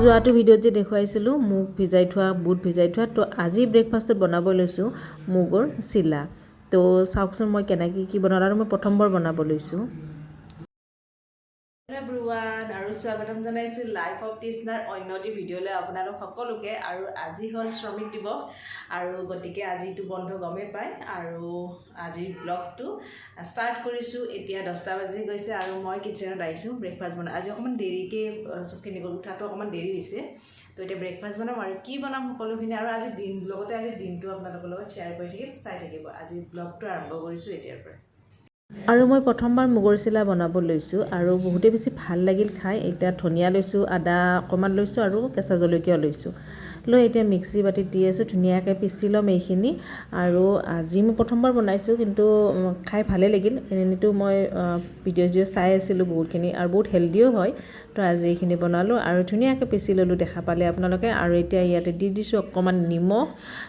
যোৱাটো ভিডিঅ'ত যে দেখুৱাইছিলোঁ মুগ ভিজাই থোৱা বুট ভিজাই থোৱা তো আজি ব্ৰেকফাষ্টত বনাব লৈছোঁ মুগৰ চিলা তো চাওকচোন মই কেনেকৈ কি বনালোঁ আৰু মই প্ৰথমবাৰ বনাব লৈছোঁ এভৰিৱান আৰু স্বাগতম জনাইছোঁ লাইফ অফ তৃষ্ণাৰ অন্য এটি ভিডিঅ'লৈ আপোনালোক সকলোকে আৰু আজি হ'ল শ্ৰমিক দিৱস আৰু গতিকে আজিটো বন্ধ গমেই পায় আৰু আজিৰ ব্লগটো ষ্টাৰ্ট কৰিছোঁ এতিয়া 10টা বাজি গৈছে আৰু মই কিচেনত আহিছোঁ ব্ৰেকফাষ্ট বনাই আজি অকণমান দেৰিকৈ চবখিনি কৰি উঠাটো অকণমান দেৰি হৈছে তো এতিয়া ব্ৰেকফাষ্ট বনাম আৰু কি বনাম সকলোখিনি আৰু আজি লগতে আজিৰ দিনটো আপোনালোকৰ লগত শ্বেয়াৰ কৰি থাকিম চাই থাকিব আজি ব্লগটো আৰম্ভ কৰিছোঁ এতিয়াৰ পৰা আৰু মই প্ৰথমবাৰ মুগৰ চিলা বনাব লৈছোঁ আৰু বহুতেই বেছি ভাল লাগিল খাই এতিয়া ধনিয়া লৈছোঁ আদা অকণমান লৈছোঁ আৰু কেঁচা জলকীয়া লৈছোঁ লৈ এতিয়া মিক্সি বাতিত দি আছোঁ ধুনীয়াকৈ পিচি ল'ম এইখিনি আৰু আজি মই প্ৰথমবাৰ বনাইছোঁ কিন্তু খাই ভালেই লাগিল এনেতো মই ভিডিঅ' চাই আছিলোঁ বহুতখিনি আৰু বহুত হেল্ডিও হয় তো আজি এইখিনি বনালোঁ আৰু ধুনীয়াকৈ পিচি ল'লোঁ দেখা পালে আপোনালোকে আৰু এতিয়া ইয়াতে দি দিছোঁ অকণমান নিমখ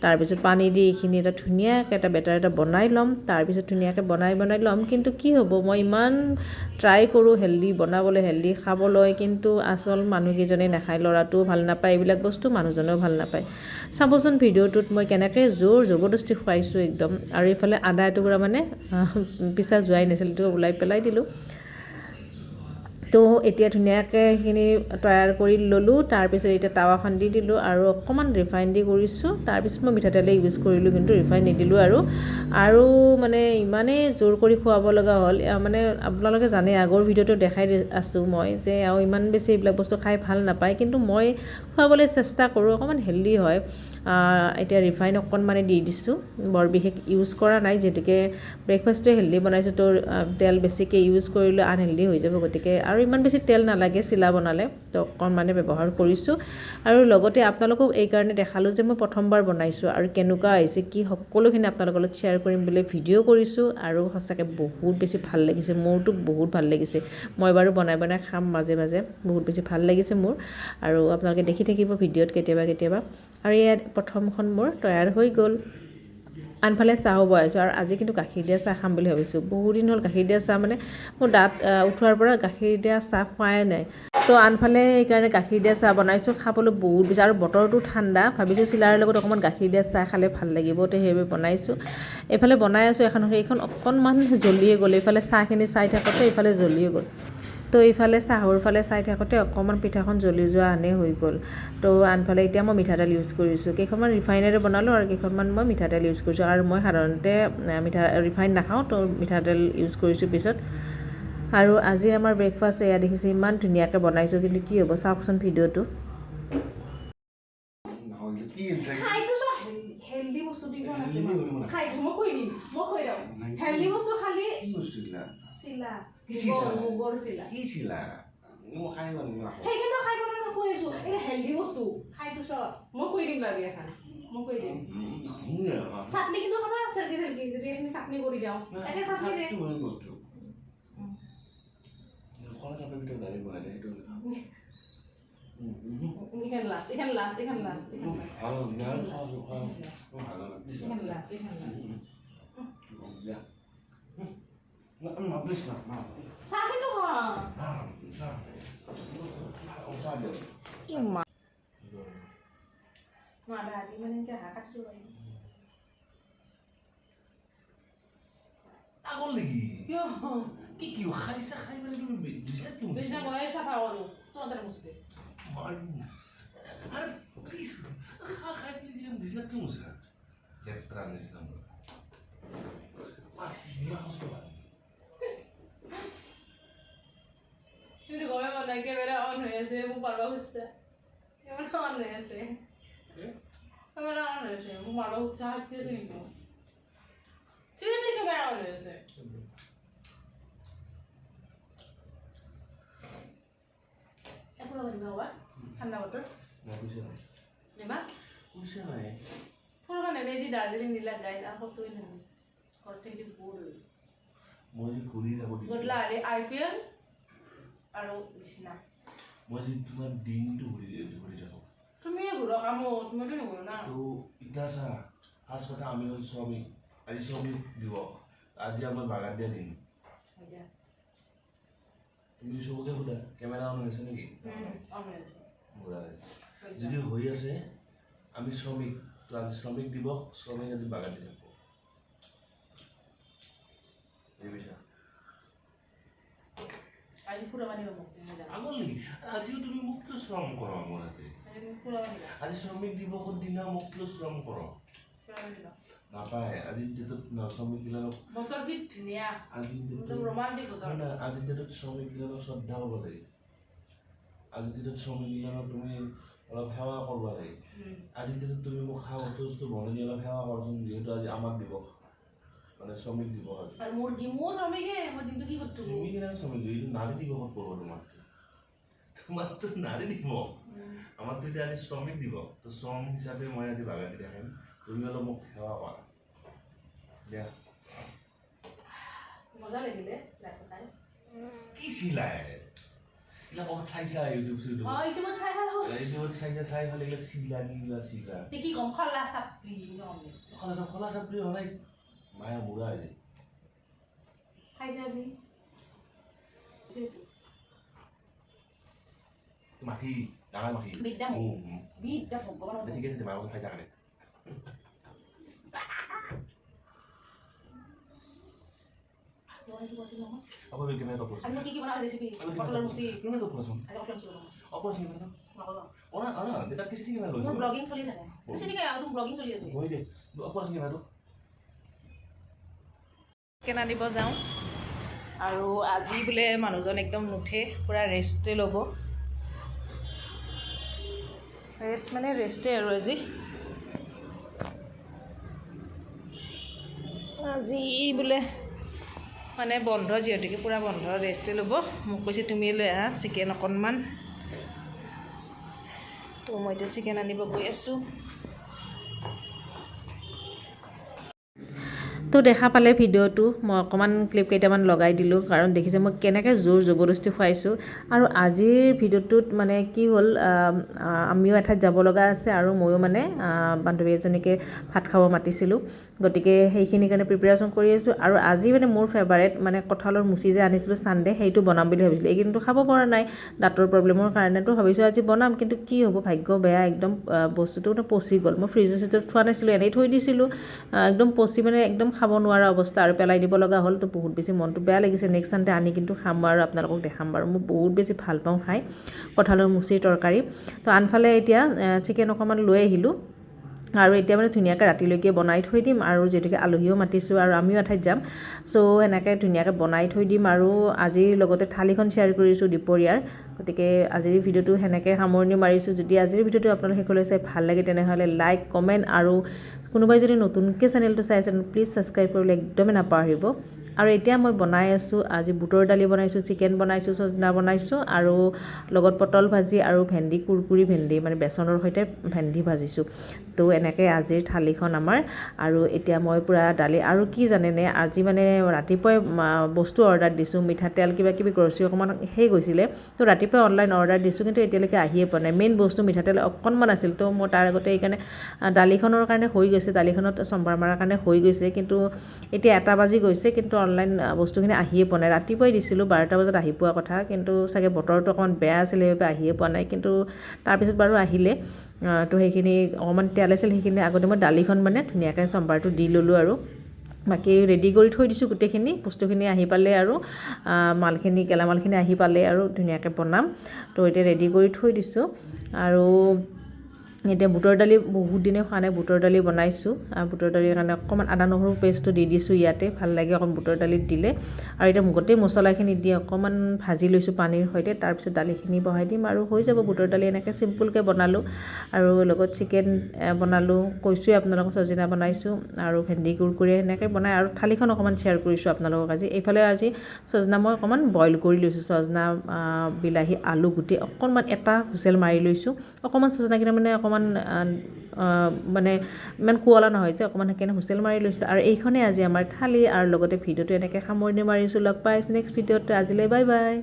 তাৰপিছত পানী দি এইখিনি এটা ধুনীয়াকৈ এটা বেটাৰ এটা বনাই ল'ম তাৰপিছত ধুনীয়াকৈ বনাই ল'ম কিন্তু কি হ'ব মই ইমান ট্ৰাই কৰোঁ হেল্ডি বনাবলৈ হেল্ডি খাবলৈ কিন্তু আচল মানুহকেইজনে নাখায় ল'ৰাটোও ভাল নাপায় এইবিলাক বস্তু মানুহজনেও ভাল নাপায় চাবচোন ভিডিঅ'টোত মই কেনেকৈ জোৰ জবৰদস্তি খুৱাইছোঁ একদম আৰু এইফালে আদা এটুকুৰা মানে পিছা যোৱাই নাছিল তো ওলাই পেলাই দিলোঁ তো এতিয়া ধুনীয়াকৈ সেইখিনি তৈয়াৰ কৰি ল'লোঁ তাৰপিছত এতিয়া টাৱাখন দি দিলোঁ আৰু অকণমান ৰিফাইন দি কৰিছোঁ তাৰপিছত মই মিঠাতেলেই ইউজ কৰিলোঁ কিন্তু ৰিফাইন নিদিলোঁ আৰু মানে ইমানেই জোৰ কৰি খুৱাব লগা হ'ল মানে আপোনালোকে জানে আগৰ ভিডিঅ'টো দেখাই আছোঁ মই যে ইমান বেছি এইবিলাক বস্তু খাই ভাল নাপায় কিন্তু মই খুৱাবলৈ চেষ্টা কৰোঁ অকণমান হেল্ডি হয় এতিয়া ৰিফাইন অকণমানে দি দিছোঁ বৰ বিশেষ ইউজ কৰা নাই যিহেতুকে ব্ৰেকফাষ্টটোৱে হেল্ডি বনাইছোঁ তো তেল বেছিকৈ ইউজ কৰিলে আনহেল্ডি হৈ যাব গতিকে আৰু ইমান বেছি তেল নালাগে চিলা বনালে তো অকণমানে ব্যৱহাৰ কৰিছোঁ আৰু লগতে আপোনালোকক এইকাৰণে দেখালোঁ যে মই প্ৰথমবাৰ বনাইছোঁ আৰু কেনেকুৱা হৈছে কি সকলোখিনি আপোনালোকৰ লগত শ্বেয়াৰ কৰিম বুলি ভিডিঅ' কৰিছোঁ আৰু সঁচাকৈ বহুত বেছি ভাল লাগিছে মোৰতো বহুত ভাল লাগিছে মই বাৰু বনাই খাম মাজে মাজে বহুত বেছি ভাল লাগিছে মোৰ আৰু আপোনালোকে দেখি থাকিব ভিডিঅ'ত কেতিয়াবা আৰু ইয়াত প্ৰথমখন মোৰ তৈয়াৰ হৈ গ'ল আনফালে চাহো বনাইছোঁ আৰু আজি কিন্তু গাখীৰ দিয়া চাহ খাম বুলি ভাবিছোঁ বহুত দিন হ'ল গাখীৰ দিয়া চাহ মানে মোৰ দাঁত উঠোৱাৰ পৰা গাখীৰ দিয়া চাহ খোৱাই নাই তো আনফালে সেইকাৰণে গাখীৰ দিয়া চাহ বনাইছোঁ খাবলৈ বহুত বেছি আৰু বতৰটো ঠাণ্ডা ভাবিছোঁ চিলাৰ লগত অকণমান গাখীৰ দিয়া চাহ খালে ভাল লাগিব তো সেইবাবে বনাইছোঁ এইফালে বনাই আছোঁ এইখন অকণমান জ্বলিয়ে গ'ল এইফালে চাহখিনি চাই থাকোঁতে এইফালে জ্বলিয়ে গ'ল তো এইফালে চাহৰ ফালে চাই থাকোঁতে অকণমান পিঠাখন জ্বলি যোৱা আনে হৈ গ'ল তো আনফালে এতিয়া মই মিঠাতেল ইউজ কৰিছোঁ কেইখনমান ৰিফাইনেৰে বনালোঁ আৰু কেইখনমান মই মিঠাতেল ইউজ কৰিছোঁ আৰু মই সাধাৰণতে ৰিফাইন নাখাওঁ তো মিঠাতেল ইউজ কৰিছোঁ পিছত আৰু আজি আমাৰ ব্ৰেকফাষ্ট এয়া দেখিছে ইমান ধুনীয়াকৈ বনাইছোঁ কিন্তু কি হ'ব চাওকচোন ভিডিঅ'টো হেল্ডি বস্তু চিলা মুগৰ চিলা কি চিলা মই খাই গ'ল সেইকেইটা খাই গ'ল না কৈ আছোঁ এটা হেল্ডি বস্তু খাইটো চব মই কৈ দিম লাগে এখন মই কৈ দিম চাটনি কিন্তু খাবা চেলকি যদি এইখিনি চাটনি কৰি দিওঁ একে চাটনি দে বস্তু কলা চাটনি ভিতৰত দালি বনাই দে সেইটো এইখান লাষ্ট ভাল ভাল No, please no. Sa akin to ha. Yung ma. Dati man yung kahakat to ay. Ako lagi. Yo. Kikyo khay sa khay man yung bisnak yung. Bisnak mo ay sa pawalo. To ang mo sige. Man. Ar please. Khay yung bisnak yung sa. Left run is number. Ah, hindi ako sa কিন্তু গমে মনে camera on হৈ আছে মোক মাৰিব খুজিছে camera on হৈ আছে কেমেৰা অন হৈ আছে মোক মাৰিব খুজিছে হাতি আছে নেকি চিৰিয়াছলি কেমেৰা অন হৈ আছে একো লাগিব হোৱা ঠাণ্ডা বতৰ নেবা পইচা নাই ফুলৰ কাৰণে যি দাৰ্জিলিং দিলা গাইজ আৰু সবটোৱে নাই ঘৰত থাকি বৰ মই ঘূৰি যাব গধূলা IPL আৰু কৃষ্ণা মই যে তোমাৰ দিনটো ঘূৰি থাকোঁ তুমি ঘূৰা কামত তুমিতো নঘূৰো না তো ইটা চা ফাৰ্ষ্ট কথা আমি হ'ল শ্ৰমিক আজি শ্ৰমিক দিৱস আজি আমাৰ বাগান দিয়া দিন তুমি চবকে সোধা কেমেৰা অন হৈছে নেকি অন হৈছে যদি হৈ আছে আমি শ্ৰমিক তো আজি শ্ৰমিক দিৱস শ্ৰমিক আজি বাগান দি থাকোঁ আগৰ নেকি আজিও তুমি মোক কিয় শ্ৰম কৰা মোৰ হাতে আজি শ্ৰমিক দিৱসৰ দিনা মোক কিয় শ্ৰম কৰ নাপায় আজিৰ ডেটত শ্ৰমিক গিলানক আজিৰ ডেটত শ্ৰমিক গিলানক শ্ৰদ্ধা কৰিব লাগে আজিৰ ডেটত শ্ৰমিক গিলানক তুমি অলপ সেৱা কৰিব লাগে আজিৰ ডেটত তুমি মোক খোৱা বস্তু বনাই অলপ সেৱা কৰচোন যিহেতু আজি আমাৰ দিৱস মানে শ্ৰমিক দিৱস আৰু মোৰ দিমো শ্ৰমিকে মই দিনটো কি কৰতে তুমি কেন শ্ৰমিক এইটো নাৰী দিৱসত কৰব তোমাৰটো নাৰী দিৱস আমাৰটো এতিয়া আজি শ্ৰমিক দিৱস তো শ্ৰম হিচাপে মই আজি বাগান দি দেখাম তুমি অলপ মোক সেৱা কৰা দিয়া মজা লাগিলে লাইফটাই কি চিলাই ইলা বহুত চাইছা ইউটিউব ইউটিউবত চাই ভাল লাগিলে চিলা নিলা চিলা কি কম খলা চাপৰি হয় মায়া মুৰা আজি খাইছে আজি মাখি ডাঙৰ মাখি বিদ্যা ভগৱান ঠিক আছে মায়া খাই থাকা apa bagaimana kau pun? Aku kiki mana resipi? Kalau mesti. Mana tu pun? Ada kalau mesti. Apa sih mana tu? Orang, kita kisi sih mana tu? Aku blogging soli ada. Kisi sih kayak aku blogging soli aja. Boleh deh. Apa sih mana tu? কেনা দিব যাওঁ আৰু আজি বোলে মানুহজন একদম নুঠে পুৰা ৰেষ্টে ল'ব ৰেষ্ট মানে ৰেষ্টে আৰু আজি বোলে মানে বন্ধ যিহেতুকে পুৰা বন্ধ ৰেষ্টে ল'ব মোক কৈছে তুমি লৈ আহা চিকেন অকণমান তো মই এতিয়া চিকেন আনিব গৈ আছোঁ তো দেখা পালে ভিডিঅ'টো মই অকণমান ক্লিপ কেইটামান লগাই দিলোঁ কাৰণ দেখিছে মই কেনেকৈ জোৰ জবৰদস্তি খুৱাইছোঁ আৰু আজিৰ ভিডিঅ'টোত মানে কি হ'ল আমিও এঠাইত যাব লগা আছে আৰু ময়ো মানে বান্ধৱী এজনীকে ভাত খাব মাতিছিলোঁ গতিকে সেইখিনিৰ কাৰণে প্ৰিপেৰেশ্যন কৰি আছোঁ আৰু আজি মানে মোৰ ফেভাৰেট মানে কঁঠালৰ মুচি যে আনিছিলোঁ ছানডে সেইটো বনাম বুলি ভাবিছিলোঁ এইকেইদিনটো খাব পৰা নাই দাঁতৰ প্ৰব্লেমৰ কাৰণেতো ভাবিছোঁ আজি বনাম কিন্তু কি হ'ব ভাগ্য বেয়া একদম বস্তুটো মানে পচি গ'ল মই ফ্ৰিজৰ চিজত থোৱা নাছিলোঁ এনেই থৈ দিছিলোঁ একদম পচি মানে একদম খাব নোৱাৰা অৱস্থা আৰু পেলাই দিব লগা হ'ল তো বহুত বেছি মনটো বেয়া লাগিছে নেক্সট চানডে আনি কিন্তু খাম আৰু আপোনালোকক দেখাম বাৰু মই বহুত বেছি ভাল পাওঁ খাই কঁঠালৰ মুচিৰ তৰকাৰী তো আনফালে এতিয়া চিকেন অকণমান লৈ আহিলোঁ আৰু এতিয়া মানে ধুনীয়াকৈ ৰাতিলৈকে বনাই থৈ দিম আৰু যিহেতুকে আলহীও মাতিছোঁ আৰু আমিও এঠাইত যাম চ' এনেকৈ ধুনীয়াকৈ বনাই থৈ দিম আৰু আজিৰ লগতে থালিখন শ্বেয়াৰ কৰিছোঁ দুপৰীয়াৰ গতিকে আজিৰ ভিডিঅ'টো সেনেকৈ সামৰণি মাৰিছোঁ যদি আজিৰ ভিডিঅ'টো আপোনালোকে শেষলৈ চাই ভাল লাগে তেনেহ'লে লাইক কমেণ্ট আৰু কোনোবাই যদি নতুনকৈ চেনেলটো চাই আছে প্লিজ ছাবস্ক্ৰাইব কৰিবলৈ একদমেই নাপাহৰিব আৰু এতিয়া মই বনাই আছোঁ আজি বুটৰ দালি বনাইছোঁ চিকেন বনাইছোঁ সজনা বনাইছোঁ আৰু লগত পটল ভাজি আৰু ভেন্দি কুৰকুৰি ভেন্দি মানে বেচনৰ সৈতে ভেন্দি ভাজিছোঁ তো এনেকৈ আজিৰ থালিখন আমাৰ আৰু এতিয়া মই পূৰা দালি আৰু কি জানেনে আজি মানে ৰাতিপুৱাই বস্তু অৰ্ডাৰ দিছোঁ মিঠাতেল কিবা কিবি গ্ৰচাৰী অকণমান সেই গৈছিলে তো ৰাতিপুৱাই অনলাইন অৰ্ডাৰ দিছোঁ কিন্তু এতিয়ালৈকে আহিয়ে পোৱা নাই মেইন বস্তু মিঠাতেল অকণমান আছিল তো মই তাৰ আগতে এইকাৰণে দালিখনৰ কাৰণে হৈ গৈছে দালিখনত চম্ভাৰ মৰাৰ কাৰণে হৈ গৈছে কিন্তু এতিয়া 1 বাজি গৈছে কিন্তু অনলাইন বস্তুখিনি আহিয়ে পোৱা নাই ৰাতিপুৱাই দিছিলোঁ 12টা বজাত আহি পোৱা কথা কিন্তু চাগে বতৰটো অকণমান বেয়া আছিলে সেইবাবে আহিয়ে পোৱা নাই কিন্তু তাৰপিছত বাৰু আহিলে তো সেইখিনি অকণমান তেল আছিল সেইখিনি আগতে মই দালিখন মানে ধুনীয়াকৈ চম্ভাৰটো দি ল'লোঁ আৰু বাকী ৰেডি কৰি থৈ দিছোঁ গোটেইখিনি বস্তুখিনি আহি পালে আৰু মালখিনি গেলামালখিনি আহি পালে আৰু ধুনীয়াকৈ বনাম তো এতিয়া ৰেডি কৰি থৈ দিছোঁ আৰু এতিয়া বুটৰ দালি বহুত দিনে খোৱা নাই বুটৰ দালি বনাইছোঁ বুটৰ দালিৰ কাৰণে অকণমান আদা নহৰু পেষ্টটো দি দিছোঁ ইয়াতে ভাল লাগে অকণ বুটৰ দালিত দিলে আৰু এতিয়া গোটেই মছলাখিনি দি অকণমান ভাজি লৈছোঁ পানীৰ সৈতে তাৰপিছত দালিখিনি বহাই দিম আৰু হৈ যাব বুটৰ দালি এনেকৈ চিম্পুলকৈ বনালোঁ আৰু লগত চিকেন বনালোঁ কৈছোঁৱে আপোনালোকক সজনা বনাইছোঁ আৰু ভেন্দি কুৰকুৰি এনেকৈ বনাই আৰু থালিখন অকণমান শ্বেয়াৰ কৰিছোঁ আপোনালোকক আজি এইফালে আজি সজনা মই অকণমান বইল কৰি লৈছোঁ সজনা বিলাহী আলু গুটি অকণমান এটা হুইচেল মাৰি লৈছোঁ অকণমান সজনাকেইটা মানে অকণমান মানে ইমান কুৱলা নহয় যে অকণমান সেইকাৰণে হুইচেল মাৰি লৈছিলোঁ আৰু এইখনেই আজি আমাৰ থালি আৰু লগতে ভিডিঅ'টো এনেকৈ সামৰণি মাৰিছোঁ লগ পাইছোঁ নেক্সট ভিডিঅ'টো আজিলৈ বাই বাই